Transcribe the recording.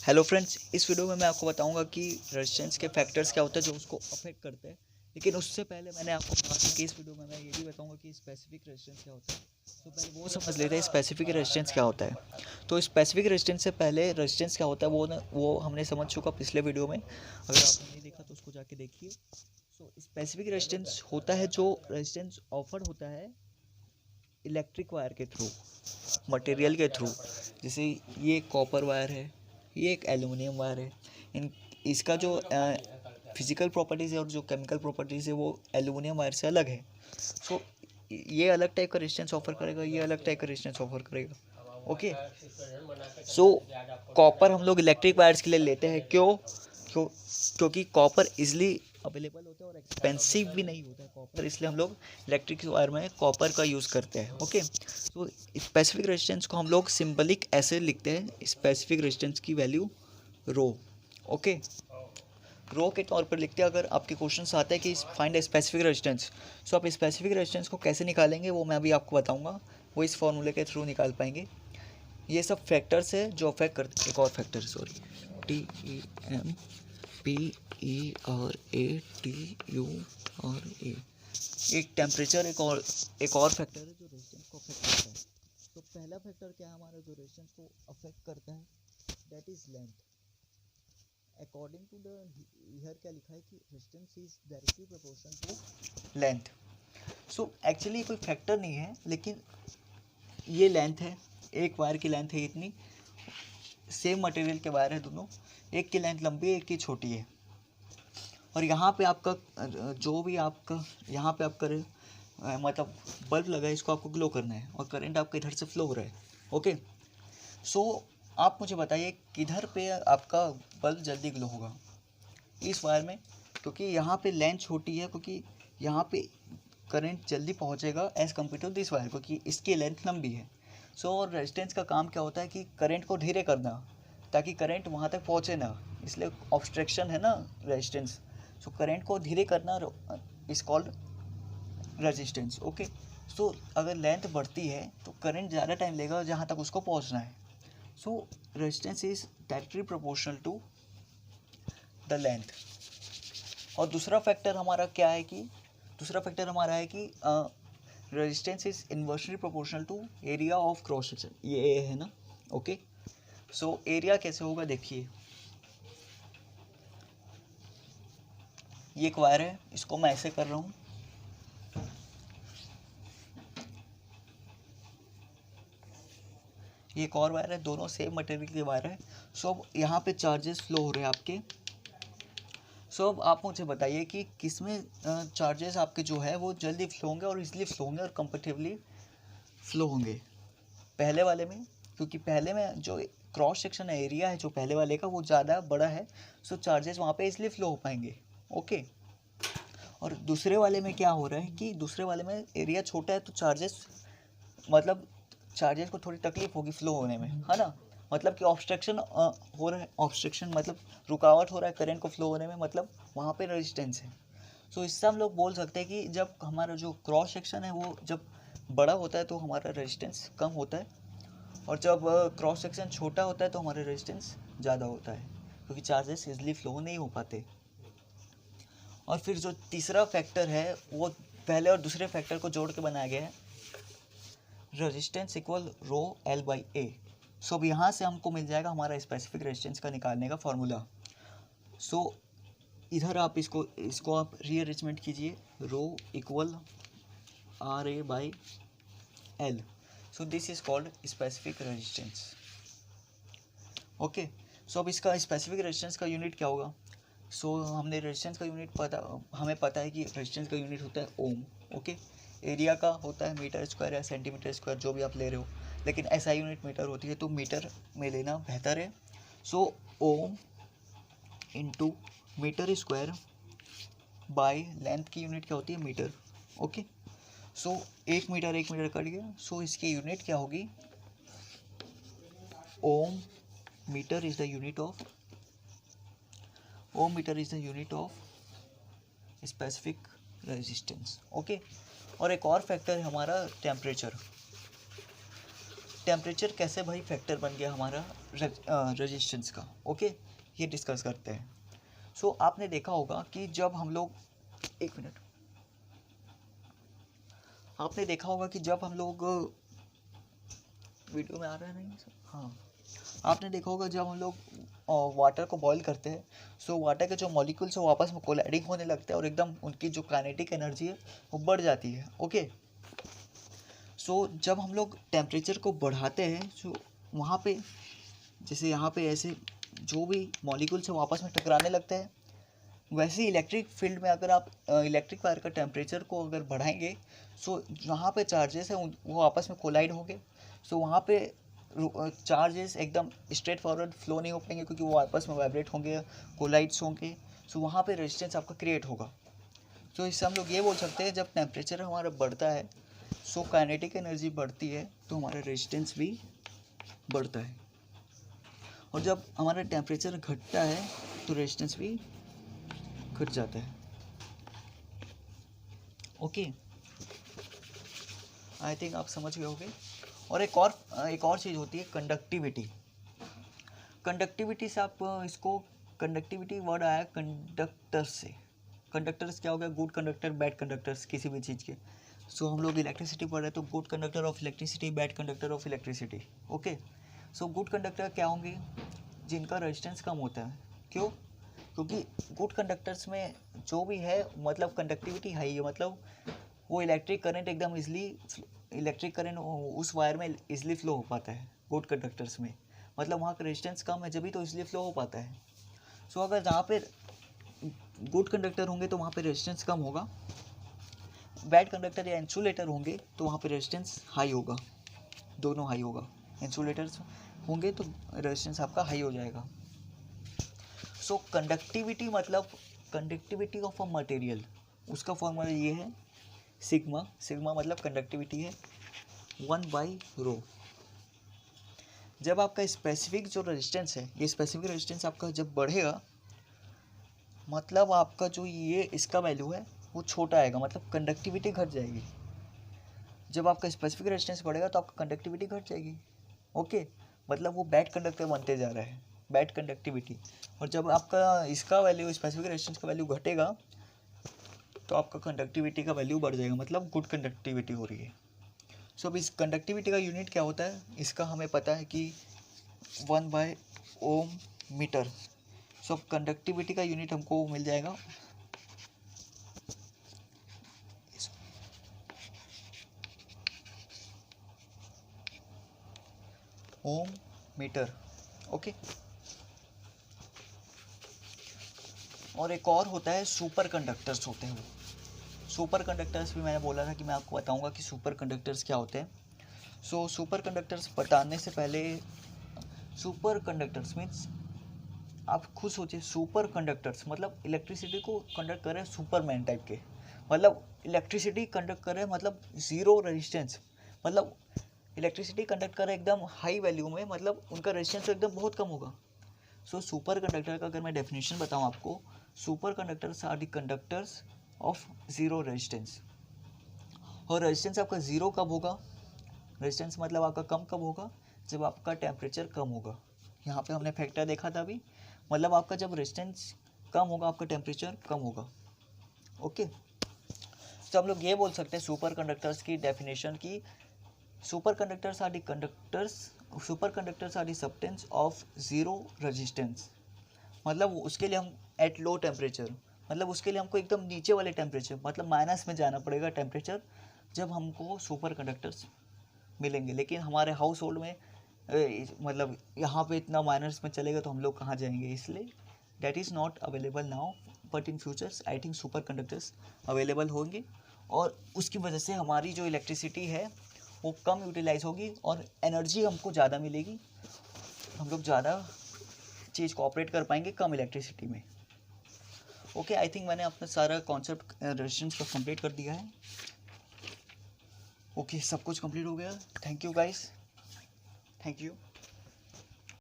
Hello friends, इस video में मैं आपको बताऊंगा कि रेजिस्टेंस के फैक्टर्स क्या होते हैं जो उसको अफेक्ट करते हैं। लेकिन उससे पहले मैंने आपको कहा था कि इस वीडियो में मैं ये भी बताऊंगा कि स्पेसिफिक रेजिस्टेंस क्या होता है। तो पहले वो समझ लेते हैं स्पेसिफिक रेजिस्टेंस क्या होता है। तो स्पेसिफिक रेजिस्टेंस से पहले रेजिस्टेंस क्या होता है वो हमने समझ चुका पिछले वीडियो में। अगर आपने नहीं देखा तो उसको जाके देखिए। सो स्पेसिफिक रेजिस्टेंस होता है जो रेजिस्टेंस ऑफर होता है इलेक्ट्रिक वायर के थ्रू, मटेरियल के थ्रू। जैसे ये कॉपर वायर है, ये एक एल्युमिनियम वायर है। इन इसका जो फिजिकल प्रॉपर्टीज़ है और जो केमिकल प्रॉपर्टीज़ है वो एल्युमिनियम वायर से अलग है। सो ये अलग टाइप का रेजिस्टेंस ऑफर करेगा, ये अलग टाइप का रेजिस्टेंस ऑफर करेगा। ओके। सो कॉपर हम लोग इलेक्ट्रिक वायर्स के लिए लेते हैं। क्यों क्योंकि कॉपर इजली अवेलेबल होता है और एक्सपेंसिव भी नहीं होता है कॉपर, इसलिए हम लोग इलेक्ट्रिक वायर में कॉपर का यूज़ करते हैं। ओके। तो स्पेसिफिक रेजिस्टेंस को हम लोग सिंबलिक ऐसे लिखते हैं, स्पेसिफिक रेजिस्टेंस की वैल्यू रो। ओके। रो के तौर पर लिखते हैं। अगर आपके क्वेश्चन आते हैं कि फाइंड स्पेसिफिक रेजिस्टेंस, सो आप स्पेसिफिक रेजिस्टेंस को कैसे निकालेंगे वो मैं अभी आपको बताऊंगा। वो इस फॉर्मूले के थ्रू निकाल पाएंगे। ये सब फैक्टर्स है जो अफेक्ट करते। एक और फैक्टर, सॉरी, TEMPERA, एक टेम्परेचर, एक और फैक्टर है जो रेजिस्टेंस को अफेक्ट करता है। तो पहला फैक्टर क्या है हमारा जो रेजिस्टेंस को अफेक्ट करता है, that is length. According to the here क्या लिखा है कि resistance is directly proportional to length. So actually कोई फैक्टर नहीं है, लेकिन ये लेंथ है, एक वायर की लेंथ है इतनी। सेम मटेरियल के वायर है दोनों, एक की लेंथ लंबी है, एक की छोटी है। और यहाँ पे आपका जो भी आपका यहाँ पे आपका मतलब बल्ब लगा है, इसको आपको ग्लो करना है और करंट आपका इधर से फ्लो हो रहा है। ओके। सो आप मुझे बताइए किधर पे आपका बल्ब जल्दी ग्लो होगा, इस वायर में, क्योंकि यहाँ पे लेंथ छोटी है, क्योंकि यहाँ पे करंट जल्दी पहुँचेगा as compare to this wire, क्योंकि इसकी लेंथ लंबी है। सो रेजिस्टेंस का काम क्या होता है कि करंट को धीरे करना, ताकि करंट वहाँ तक पहुँचे ना, इसलिए ऑब्स्ट्रक्शन है ना रेजिस्टेंस। सो करंट को धीरे करना इज कॉल्ड रेजिस्टेंस। ओके। सो अगर लेंथ बढ़ती है तो करंट ज़्यादा टाइम लेगा जहाँ तक उसको पहुँचना है। So resistance is directly proportional to the length. और दूसरा फैक्टर हमारा क्या है कि resistance is inversely proportional to area of cross section. ये ए है ना। ओके। सो एरिया कैसे होगा, देखिए ये एक वायर है, इसको मैं ऐसे कर रहा हूँ। ये एक और वायर है, दोनों सेम मटेरियल के वायर है। सो अब यहाँ पे चार्जेस फ्लो हो रहे हैं आपके। सो अब आप मुझे बताइए कि किसमें चार्जेस आपके जो है वो जल्दी फ्लो होंगे और इजली फ्लो होंगे और कंफर्टेबली फ्लो होंगे। पहले वाले में, क्योंकि पहले में जो क्रॉस सेक्शन एरिया है जो पहले वाले का वो ज़्यादा बड़ा है, सो चार्जेस वहाँ पे इसलिए फ्लो हो पाएंगे। ओके। और दूसरे वाले में क्या हो रहा है कि दूसरे वाले में एरिया छोटा है, तो चार्जेस को थोड़ी तकलीफ होगी फ्लो होने में, है ना। मतलब कि ऑब्स्ट्रक्शन हो रहा है, ऑब्स्ट्रक्शन मतलब रुकावट हो रहा है करंट को फ्लो होने में, मतलब वहाँ पे रेजिस्टेंस है। सो इससे हम लोग बोल सकते हैं कि जब हमारा जो क्रॉस सेक्शन है वो जब बड़ा होता है तो हमारा रेजिस्टेंस कम होता है, और जब क्रॉस सेक्शन छोटा होता है तो हमारा रेजिस्टेंस ज़्यादा होता है, क्योंकि चार्जेस इजली फ्लो नहीं हो पाते। और फिर जो तीसरा फैक्टर है वो पहले और दूसरे फैक्टर को जोड़ के बनाया गया है, resistance equal rho L by A. So अब यहाँ से हमको मिल जाएगा हमारा स्पेसिफिक रेजिस्टेंस का निकालने का फॉर्मूला। सो इधर आप इसको आप रीअरेंजमेंट कीजिए, rho equal R A by L. So this is called specific resistance. Okay. So अब इसका स्पेसिफिक रेजिस्टेंस का यूनिट क्या होगा। सो हमने रेजिस्टेंस का यूनिट हमें पता है कि रेजिस्टेंस का यूनिट होता है ओम। ओके। एरिया का होता है मीटर स्क्वायर या सेंटीमीटर स्क्वायर, जो भी आप ले रहे हो, लेकिन एसआई यूनिट मीटर होती है तो मीटर में लेना बेहतर है। So ohm into metre square by length की यूनिट क्या होती है, मीटर। ओके। सो एक मीटर कट गया, सो इसकी यूनिट क्या होगी, ohm metre is the unit of ohm metre is the unit of specific resistance. Okay. और एक और फैक्टर है हमारा टेम्परेचर। टेम्परेचर कैसे भाई फैक्टर बन गया हमारा रेजिस्टेंस का, ओके, ये डिस्कस करते हैं। सो आपने देखा होगा कि जब हम लोग, एक मिनट, आपने देखा होगा कि जब हम लोग, वीडियो में आ रहा है नहीं सर, हाँ, आपने देखा होगा जब हम लोग वाटर को बॉईल करते हैं, सो वाटर के जो मॉलिक्यूल्स वो आपस में कोलाइडिंग होने लगते हैं और एकदम उनकी जो काइनेटिक एनर्जी है वो बढ़ जाती है, ओके। सो जब हम लोग टेम्परेचर को बढ़ाते हैं, सो वहाँ पे जैसे यहाँ पे ऐसे जो भी मॉलिक्यूल्स हैं वो आपस में टकराने लगते हैं, वैसे ही इलेक्ट्रिक फील्ड में अगर आप इलेक्ट्रिक वायर का टेम्परेचर को अगर बढ़ाएंगे, सो जहाँ पे चार्जेस हैं वो आपस में कोलाइड होंगे, सो वहाँ पे चार्जेस एकदम स्ट्रेट फॉरवर्ड फ्लो नहीं हो पाएंगे क्योंकि वो आपस में वाइब्रेट होंगे, कोलाइड्स होंगे, सो वहाँ पे रेजिस्टेंस आपका क्रिएट होगा। तो इससे हम लोग ये बोल सकते हैं जब टेम्परेचर हमारा बढ़ता है, सो काइनेटिक एनर्जी बढ़ती है तो हमारा रेजिस्टेंस भी बढ़ता है, और जब हमारा टेम्परेचर घटता है तो रेजिस्टेंस भी घट जाता है, ओके। आई थिंक आप समझ गए होंगे। और एक और चीज़ होती है कंडक्टिविटी। कंडक्टिविटी से आप इसको, कंडक्टिविटी वर्ड आया कंडक्टर्स से। कंडक्टर्स क्या हो गया, गुड कंडक्टर बैड कंडक्टर्स किसी भी चीज़ के। सो हम लोग इलेक्ट्रिसिटी पढ़ रहे हैं तो good conductor of electricity, bad conductor of electricity, okay. So good conductor क्या होंगे, जिनका रेजिस्टेंस कम होता है। क्यों? क्योंकि गुड कंडक्टर्स में जो भी है मतलब कंडक्टिविटी हाई है, मतलब वो इलेक्ट्रिक करंट एकदम इजली, इलेक्ट्रिक करंट उस वायर में इजली फ्लो हो पाता है गुड कंडक्टर्स में, मतलब वहाँ का रेजिस्टेंस कम है जब भी तो इसलिए फ्लो हो पाता है। सो अगर जहाँ पे गुड कंडक्टर होंगे तो वहाँ पे रेजिस्टेंस कम होगा, बैड कंडक्टर या इंसुलेटर होंगे तो वहाँ पे रेजिस्टेंस हाई होगा, दोनों हाई होगा। इंसुलेटर्स होंगे तो रेजिस्टेंस आपका हाई हो जाएगा। सो कंडक्टिविटी मतलब कंडक्टिविटी ऑफ अ मटेरियल, उसका फॉर्मूला ये है सिग्मा। सिग्मा मतलब कंडक्टिविटी है 1/ρ। जब आपका स्पेसिफिक जो रेजिस्टेंस है, ये स्पेसिफिक रेजिस्टेंस आपका जब बढ़ेगा, मतलब आपका जो ये इसका वैल्यू है वो छोटा आएगा, मतलब कंडक्टिविटी घट जाएगी। जब आपका स्पेसिफिक रेजिस्टेंस बढ़ेगा तो आपका कंडक्टिविटी घट जाएगी, ओके। मतलब वो बैड कंडक्टर बनते जा रहा है, बैड कंडक्टिविटी। और जब आपका इसका वैल्यू, स्पेसिफिक रेजिस्टेंस का वैल्यू घटेगा तो आपका कंडक्टिविटी का वैल्यू बढ़ जाएगा, मतलब गुड कंडक्टिविटी हो रही है। सो अब इस कंडक्टिविटी का यूनिट क्या होता है, इसका हमें पता है कि 1/ओम मीटर। सो कंडक्टिविटी का यूनिट हमको मिल जाएगा ओम मीटर, ओके। और एक और होता है सुपर कंडक्टर्स होते हैं वो। सुपर कंडक्टर्स भी मैंने बोला था कि मैं आपको बताऊंगा कि सुपर कंडक्टर्स क्या होते हैं। सो सुपर कंडक्टर्स बताने से पहले, सुपर कंडक्टर्स मीन्स आप खुद सोचिए, सुपर कंडक्टर्स मतलब इलेक्ट्रिसिटी को कंडक्ट कर रहे हैं सुपरमैन टाइप के, मतलब इलेक्ट्रिसिटी कंडक्ट कर रहे हैं मतलब ज़ीरो रेजिस्टेंस, मतलब इलेक्ट्रिसिटी कंडक्ट कर रहे हैं एकदम हाई वैल्यू में, मतलब उनका रेजिस्टेंस एकदम बहुत कम होगा। सो सुपर कंडक्टर का अगर मैं डेफिनेशन बताऊं आपको, superconductors are the conductors of zero resistance. और रेजिस्टेंस आपका ज़ीरो कब होगा, रेजिस्टेंस मतलब आपका कम कब होगा, जब आपका टेम्परेचर कम होगा। यहाँ पे हमने फैक्टर देखा था अभी, मतलब आपका जब रेजिस्टेंस कम होगा आपका टेम्परेचर कम होगा, ओके। तो हम लोग ये बोल सकते हैं सुपर कंडक्टर्स की डेफिनेशन की, superconductors are the conductors, superconductors are the substance of zero resistance. मतलब उसके लिए हम एट लो टेम्परेचर, मतलब उसके लिए हमको एकदम नीचे वाले टेम्परेचर, मतलब माइनस में जाना पड़ेगा टेम्परेचर, जब हमको सुपर कंडक्टर्स मिलेंगे। लेकिन हमारे हाउस होल्ड में मतलब यहाँ पे इतना माइनस में चलेगा तो हम लोग कहाँ जाएंगे, इसलिए that is not available now, but in futures I think super conductors available होंगे, और उसकी वजह से हमारी जो इलेक्ट्रिसिटी है वो कम यूटिलाइज होगी और एनर्जी हमको ज़्यादा मिलेगी, हम लोग ज़्यादा चीज़ को ऑपरेट कर पाएंगे कम इलेक्ट्रिसिटी में, ओके। आई थिंक मैंने अपना सारा कॉन्सेप्ट रेजिस्टेंस का कंप्लीट कर दिया है, ओके। सब कुछ कंप्लीट हो गया। Thank you guys, thank you.